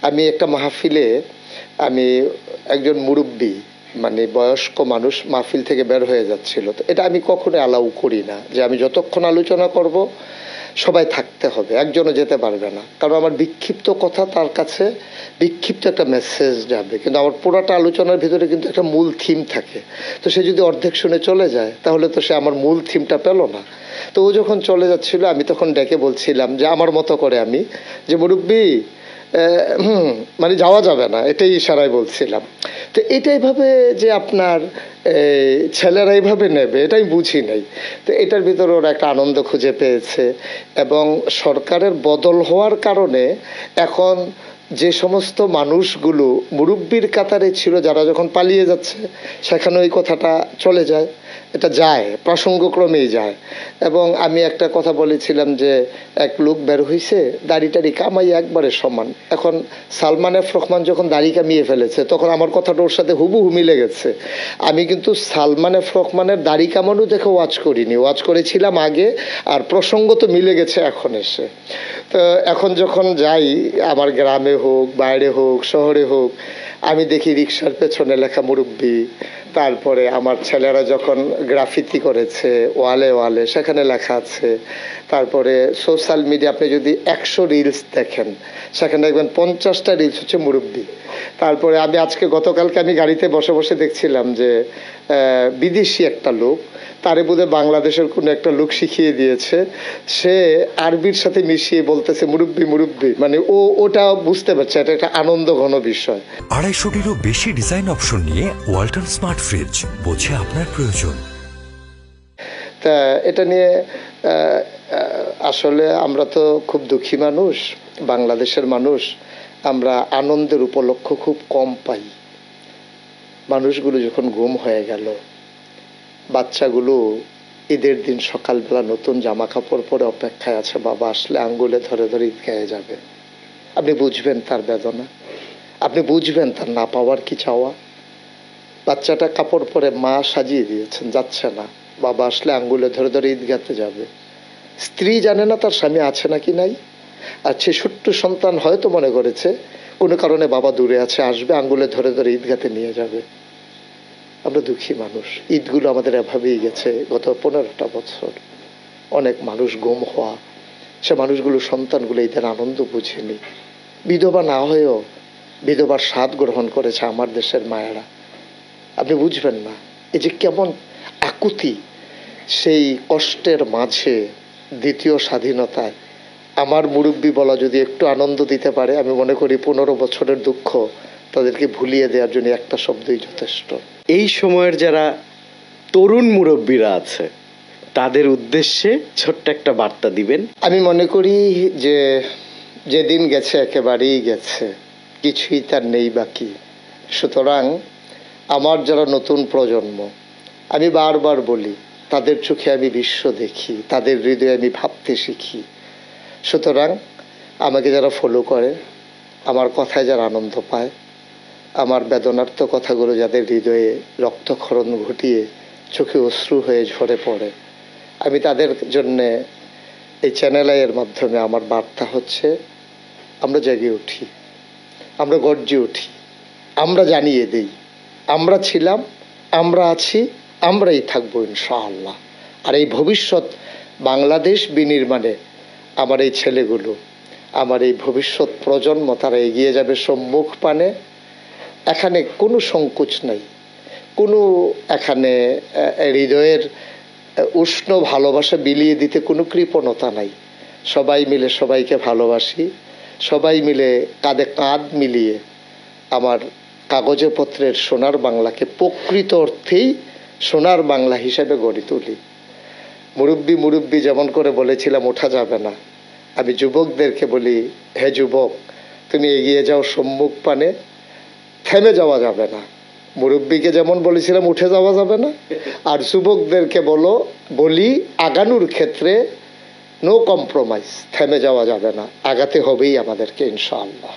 আমি একটা মাহফিলে আমি একজন মুরব্বী মানে বয়স্ক মানুষ মাহফিল থেকে বের হয়ে যাচ্ছিল, তো এটা আমি কখনো অ্যালাউ করি না যে আমি যতক্ষণ আলোচনা করব সবাই থাকতে হবে, একজনও যেতে পারবে না, কারণ আমার বিক্ষিপ্ত কথা তার কাছে বিক্ষিপ্ত একটা মেসেজ যাবে, কিন্তু আমার পুরোটা আলোচনার ভিতরে কিন্তু একটা মূল থিম থাকে। তো সে যদি অর্ধেক শুনে চলে যায় তাহলে তো সে আমার মূল থিমটা পেল না। তো ও যখন চলে যাচ্ছিল আমি তখন ডেকে বলছিলাম যে আমার মতো করে আমি যে মুরব্বী মানে যাওয়া যাবে না, এটাই ইশারায় বলছিলাম। তো এটাই ভাবে যে আপনার ছেলেরা এইভাবে নেবে এটাই বুঝি নাই। তো এটার ভিতরে ওরা একটা আনন্দ খুঁজে পেয়েছে, এবং সরকারের বদল হওয়ার কারণে এখন যে সমস্ত মানুষগুলো মুরব্বির কাতারে ছিল যারা যখন পালিয়ে যাচ্ছে সেখানে ওই কথাটা চলে যায়, এটা যায় প্রসঙ্গক্রমেই যায়। এবং আমি একটা কথা বলেছিলাম যে এক লোক বের হয়েছে দাড়ি টাড়ি কামাই একবারে সমান, এখন সালমান এফ রহমান যখন দাড়ি কামিয়ে ফেলেছে তখন আমার কথাটা ওর সাথে হুবহু মিলে গেছে। আমি কিন্তু সালমান এফ রহমানের দাড়ি কামানো দেখে ওয়াচ করিনি, ওয়াচ করেছিলাম আগে, আর প্রসঙ্গ তো মিলে গেছে এখন এসে। তো এখন যখন যাই আমার গ্রামে হোক বাইরে হোক শহরে হোক আমি দেখি রিক্সার পেছনে লেখা মুরব্বি, তারপরে আমার ছেলেরা যখন গ্রাফিতি করেছে ওয়ালে ওয়ালে সেখানে লেখা আছে, তারপরে সোশ্যাল মিডিয়া আপনি যদি 100 রিলস দেখেন সেখানে দেখবেন 50টা রিলস হচ্ছে মুরব্বি। তারপরে আমি আজকে গতকালকে আমি গাড়িতে বসে বসে দেখছিলাম যে বিদেশি একটা লোক, তারে বোধহয় বাংলাদেশের কোনো একটা লোক শিখিয়ে দিয়েছে, সে আরবির সাথে মিশিয়ে বলতেছে মুরব্বি মুরব্বি, মানে ওটা বুঝতে পারছে এটা একটা আনন্দ ঘন বিষয়। 250-টিরও বেশি ডিজাইন অপশন নিয়ে ওয়ালটন স্মার্ট ফ্রিজ, বোঝে আপনার প্রয়োজন। তা এটা নিয়ে আসলে আমরা তো খুব দুঃখী মানুষ, বাংলাদেশের মানুষ, আমরা আনন্দের উপলক্ষ খুব কম পাই। মানুষগুলো যখন গুম হয়ে গেল, বাচ্চাগুলো ঈদের দিন সকালবেলা নতুন জামা কাপড় পরে অপেক্ষায় আছে, বাবা আসলে আঙ্গুলে ধরে ধরে ঈদগাহে যাবে। আপনি বুঝবেন তার বেদনা, আপনি বুঝবেন তার না পাওয়ার কি চাওয়া। বাচ্চাটা কাপড় পরে মা সাজিয়ে দিয়েছেন, যাচ্ছে না, বাবা আসলে আঙ্গুলে ধরে ধরে ঈদগাতে যাবে। স্ত্রী জানে না তার স্বামী আছে নাকি নাই, আর সে ছোট্ট সন্তান হয়তো মনে করেছে কোনো কারণে বাবা দূরে আছে, আসবে আঙ্গুলে ধরে ধরে ঈদগাতে নিয়ে যাবে। আমরা দুঃখী মানুষ, ঈদগুলো আমাদের এভাবেই গেছে গত 15টা বছর। অনেক মানুষ গুম হওয়া, সে মানুষগুলো সন্তানগুলো ঈদের আনন্দ বুঝেনি, বিধবা না হয়েও বিধবার স্বাদ গ্রহণ করেছে আমার দেশের মায়েরা। আপনি বুঝবেন না এই যে কেমন আকুতি, সেই কষ্টের মাঝে দ্বিতীয় স্বাধীনতায় আমার মুরব্বী বলা যদি একটু আনন্দ দিতে পারে, আমি মনে করি 15 বছরের দুঃখ তাদেরকে ভুলিয়ে দেওয়ার জন্য একটা শব্দই যথেষ্ট। এই সময়ের যারা তরুণ মুরব্বীরা আছে তাদের উদ্দেশ্যে ছোট্ট একটা বার্তা দিবেন। আমি মনে করি যে যেদিন গেছে একেবারেই গেছে, কিছুই তার নেই বাকি। সুতরাং আমার যারা নতুন প্রজন্ম, আমি বারবার বলি তাদের চোখে আমি বিশ্ব দেখি, তাদের হৃদয়ে আমি ভাবতে শিখি। সুতরাং আমাকে যারা ফলো করে, আমার কথায় যারা আনন্দ পায়, আমার বেদনার্থ কথাগুলো যাদের হৃদয়ে রক্তক্ষরণ ঘটিয়ে চোখে অশ্রু হয়ে ঝরে পড়ে, আমি তাদের জন্যে এই চ্যানেল আইয়ের মাধ্যমে আমার বার্তা হচ্ছে আমরা জেগে উঠি, আমরা গর্জে উঠি, আমরা জানিয়ে দিই আমরা ছিলাম, আমরা আছি, আমরাই থাকবো ইনশাআল্লাহ। আর এই ভবিষ্যৎ বাংলাদেশ বিনির্মাণে আমার এই ছেলেগুলো, আমার এই ভবিষ্যৎ প্রজন্ম তারা এগিয়ে যাবে সম্মুখ পানে। এখানে কোনো সংকোচ নাই, কোনো এখানে হৃদয়ের উষ্ণ ভালোবাসা বিলিয়ে দিতে কোনো কৃপণতা নাই। সবাই মিলে সবাইকে ভালোবাসি, সবাই মিলে কাঁধে কাঁধ মিলিয়ে আমার কাগজে পত্রের সোনার বাংলাকে প্রকৃত অর্থেই সোনার বাংলা হিসেবে গড়ে তুলি। মুরব্বি মুরব্বি যেমন করে বলেছিলাম ওঠা যাবে না, আমি যুবকদেরকে বলি হে যুবক তুমি এগিয়ে যাও সম্মুখ পানে, থেমে যাওয়া যাবে না। মুরব্বীকে যেমন বলেছিলাম উঠে যাওয়া যাবে না, আর যুবকদেরকে বলি আগানোর ক্ষেত্রে নো কম্প্রোমাইজ, থেমে যাওয়া যাবে না, আগাতে হবেই আমাদেরকে ইনশাআল্লাহ।